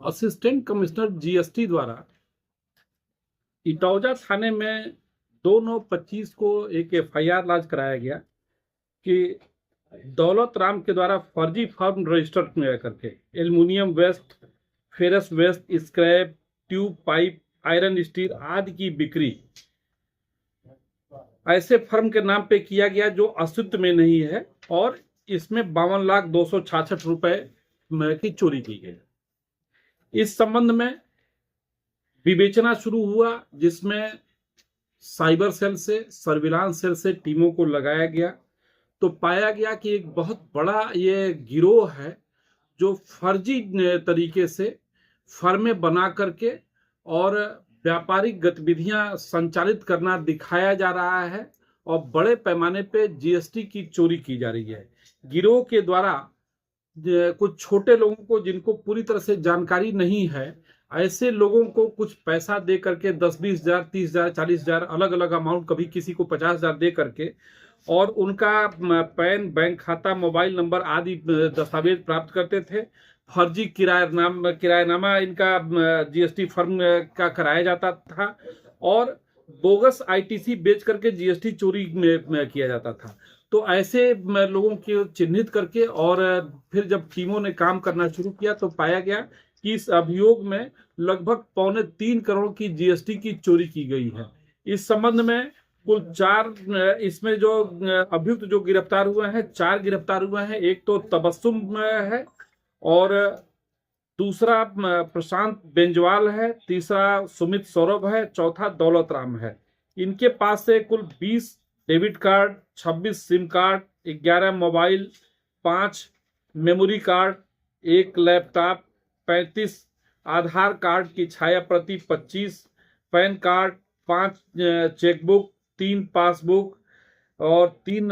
Assistant commissioner GST द्वारा इटौजा थाने में 2/9/25 को एक एफआईआर लॉन्च कराया गया कि दौलत राम के द्वारा फर्जी फर्म रजिस्टर करके aluminium waste, ferrous waste, scrap, tube, pipe, iron steel आदि की बिक्री ऐसे फर्म के नाम पे किया गया जो अस्तित्व में नहीं है और इसमें 52,266 रुपए की चोरी की गई। इस संबंध में विवेचना शुरू हुआ, जिसमें साइबर सेल से, सर्विलांस सेल से टीमों को लगाया गया तो पाया गया कि एक बहुत बड़ा ये गिरोह है जो फर्जी तरीके से फर्में बना करके और व्यापारिक गतिविधियां संचालित करना दिखाया जा रहा है और बड़े पैमाने पे जीएसटी की चोरी की जा रही है। गिरोह के द्वारा कुछ छोटे लोगों को, जिनको पूरी तरह से जानकारी नहीं है, ऐसे लोगों को कुछ पैसा दे करके 10-20 हजार, 30 हजार, 40 हजार, अलग अलग अमाउंट, कभी किसी को 50 हजार दे करके और उनका पैन, बैंक खाता, मोबाइल नंबर आदि दस्तावेज प्राप्त करते थे। फर्जी किरायानामा इनका जीएसटी फर्म का कराया जाता था और बोगस आईटीसी बेच करके जीएसटी चोरी में किया जाता था। तो ऐसे लोगों को चिन्हित करके और फिर जब टीमों ने काम करना शुरू किया तो पाया गया कि इस अभियोग में लगभग 2.25 करोड़ की जीएसटी की चोरी की गई है। इस संबंध में कुल 4 इसमें जो अभियुक्त जो गिरफ्तार हुए हैं, 4 गिरफ्तार हुए हैं। एक तो तबस्सुम है और दूसरा प्रशांत बेंजवाल है, तीसरा सुमित सौरभ है, चौथा दौलत राम है। इनके पास से कुल 20 debit card, 26 SIM card, 11 mobile, 5 memory card, 1 laptop, 35 आधार कार्ड की छाया प्रति, 25 पैन कार्ड, 5 चेकबुक, 3 पासबुक और 3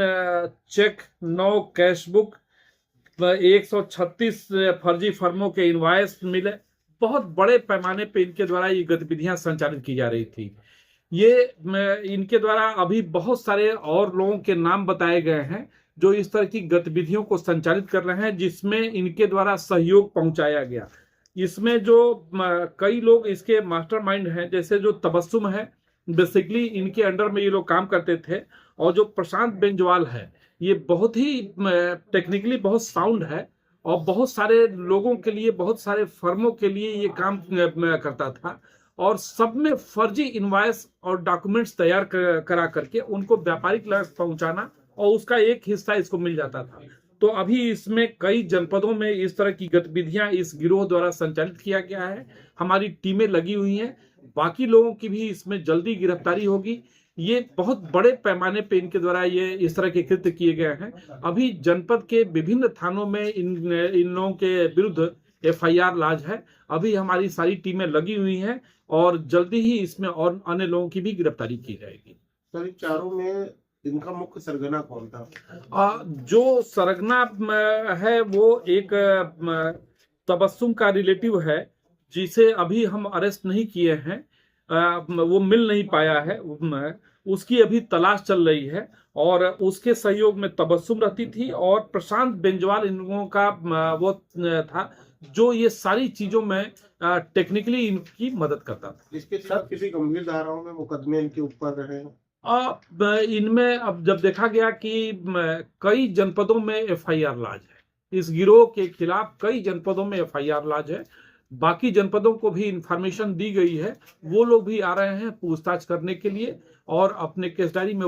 चेक, 9 कैश बुक, 136 फर्जी फर्मों के इनवॉइस मिले। बहुत बड़े पैमाने पे इनके द्वारा ये गतिविधियां संचालित की जा रही थी। ये इनके द्वारा अभी बहुत सारे और लोगों के नाम बताए गए हैं जो इस तरह की गतिविधियों को संचालित कर रहे हैं, जिसमें इनके द्वारा सहयोग पहुंचाया गया। इसमें जो कई लोग इसके मास्टरमाइंड हैं, जैसे जो तबस्सुम है, बेसिकली इनके अंडर में ये लोग काम करते थे, और जो प्रशांत बेंजवाल है ये बहुत ही टेक्निकली बहुत साउंड है और बहुत सारे लोगों के लिए, बहुत सारे फर्मों के लिए ये काम करता था और सब में फर्जी इनवॉइस और डॉक्यूमेंट्स तैयार करा करके उनको व्यापारिक लाभ पहुंचाना और उसका एक हिस्सा इसको मिल जाता था। तो अभी इसमें कई जनपदों में इस तरह की गतिविधियां इस गिरोह द्वारा संचालित किया गया है। हमारी टीमें लगी हुई हैं, बाकी लोगों की भी इसमें जल्दी गिरफ्तारी होगी। ये बहुत बड़े पैमाने पे इनके द्वारा ये इस तरह के कृत्य किए गए हैं। अभी जनपद के विभिन्न थानों में इन लोगों के विरुद्ध एफआईआर लॉन्च है। अभी हमारी सारी टीमें लगी हुई हैं और जल्दी ही इसमें और अन्य लोगों की भी गिरफ्तारी की जाएगी। सर, चारों में इनका मुख्य सरगना कौन था? जो सरगना है वो एक तबस्सुम का रिलेटिव है, जिसे अभी हम अरेस्ट नहीं किए हैं। वो मिल नहीं पाया है, उसकी अभी तलाश चल रही है और उसके सहयोग में तबस्सुम रहती थी और प्रशांत बेंजवाल इन लोगों का वो था जो ये सारी चीजों में टेक्निकली इनकी मदद करता था। इसके साथ किसी गंभीर धाराओं में मुकदमे इनके ऊपर रहे? इनमें अब जब देखा गया कि कई जनपदों में एफआईआर लॉन्च है, इस गिरोह के खिलाफ कई जनपदों में एफआईआर लॉन्च है। बाकी जनपदों को भी इंफॉर्मेशन दी गई है, वो लोग भी आ रहे हैं पूछताछ करने के लिए और अपने केस डायरी में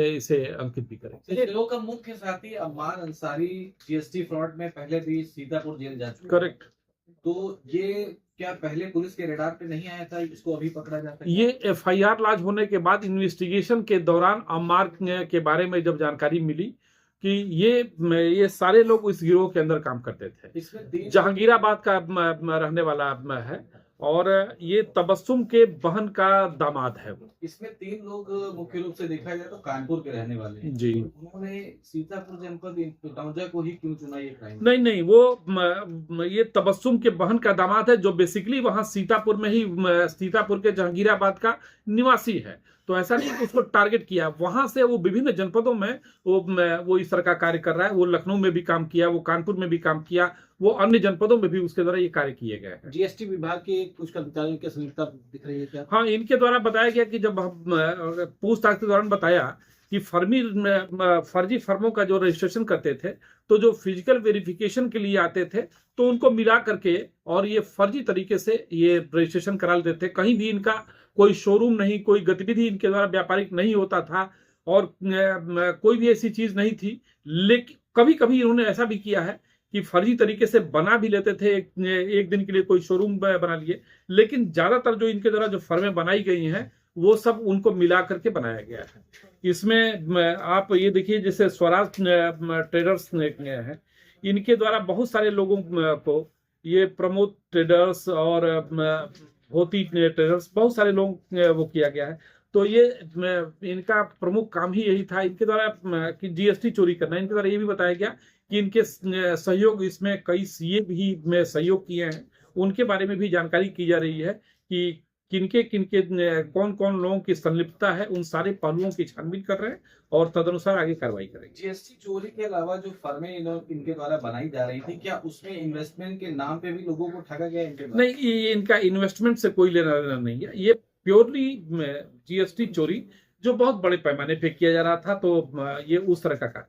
इसे अंकित भी करेंगे। गिरोह का मुख्य साथी अम्मार अंसारी जीएसटी फ्रॉड में पहले भी सीतापुर जेल जा चुका है। करेक्ट। तो ये क्या पहले पुलिस के रेडार पे नहीं आया था, इसको अभी पकड़ा जाता है? ये एफआईआर लॉन्च होने के बाद इन्वेस्टिगेशन के दौरान अम्मार के बारे में जब जानकारी मिली कि ये सारे लोग इस गिरोह के अंदर काम करते थे। इसमें जहांगीराबाद का रहने वाला है और ये तबस्सुम के बहन का दामाद है वो। इसमें 3 लोग मुख्य रूप से देखा जाए तो कानपुर के रहने वाले हैं। जी। उन्होंने सीतापुर जनपद इटौजा को ही क्यों चुना? ये क्राइम नहीं, वो ये तबस्सुम के बहन का दामाद है जो बेसिकली वहां सीतापुर में ही, सीतापुर के जहांगीराबाद का निवासी है। तो ऐसा नहीं कि उसको टारगेट किया, वहां से वो विभिन्न जनपदों में वो इस तरह का कार्य कर रहा है। वो लखनऊ में भी काम किया, वो कानपुर में भी काम किया, वो अन्य जनपदों में भी उसके द्वारा ये कार्य किए गए हैं। जीएसटी विभाग के कुछ कर्मचारियों की संलिप्तता दिख रही है क्या? हाँ, इनके द्वारा बताया गया कि जब हम पूछताछ के दौरान बताया कि फर्जी फर्मों का जो रजिस्ट्रेशन करते थे, तो जो फिजिकल वेरिफिकेशन के लिए आते थे तो उनको मिला करके और ये फर्जी तरीके से ये रजिस्ट्रेशन करा लेते थे। कहीं भी इनका कोई शोरूम नहीं, कोई गतिविधि इनके द्वारा व्यापारिक नहीं होता था और कोई भी ऐसी चीज नहीं थी। लेकिन कभी कभी इन्होंने ऐसा भी किया है कि फर्जी तरीके से बना भी लेते थे, एक दिन के लिए कोई शोरूम बना लिए, लेकिन ज्यादातर जो इनके द्वारा जो फर्में बनाई गई हैं वो सब उनको मिला करके बनाया गया है। इसमें आप ये देखिए, जैसे स्वराज ट्रेडर्स है, इनके द्वारा बहुत सारे लोगों को, ये प्रमोद ट्रेडर्स और होती ट्रेडर्स, बहुत सारे लोग वो किया गया है। तो ये इनका प्रमुख काम ही यही था, इनके द्वारा कि जीएसटी चोरी करना। इनके द्वारा ये भी बताया गया कि इनके सहयोग, इसमें कई सीए भी में सहयोग किए हैं, उनके बारे में भी जानकारी की जा रही है कि किनके किनके कौन कौन लोगों की संलिप्तता है। उन सारे पहलुओं की छानबीन कर रहे हैं और तदनुसार आगे कार्रवाई करेंगे। जीएसटी चोरी के अलावा जो फर्में इनके द्वारा बनाई जा रही थी, क्या उसमें इन्वेस्टमेंट के नाम पे भी लोगों को ठगा गया इनके द्वारा? नहीं, ये इनका इन्वेस्टमेंट से कोई लेना देना नहीं है। ये प्योरली जीएसटी चोरी जो बहुत बड़े पैमाने पे किया जा रहा था, तो ये उस तरह का कार्य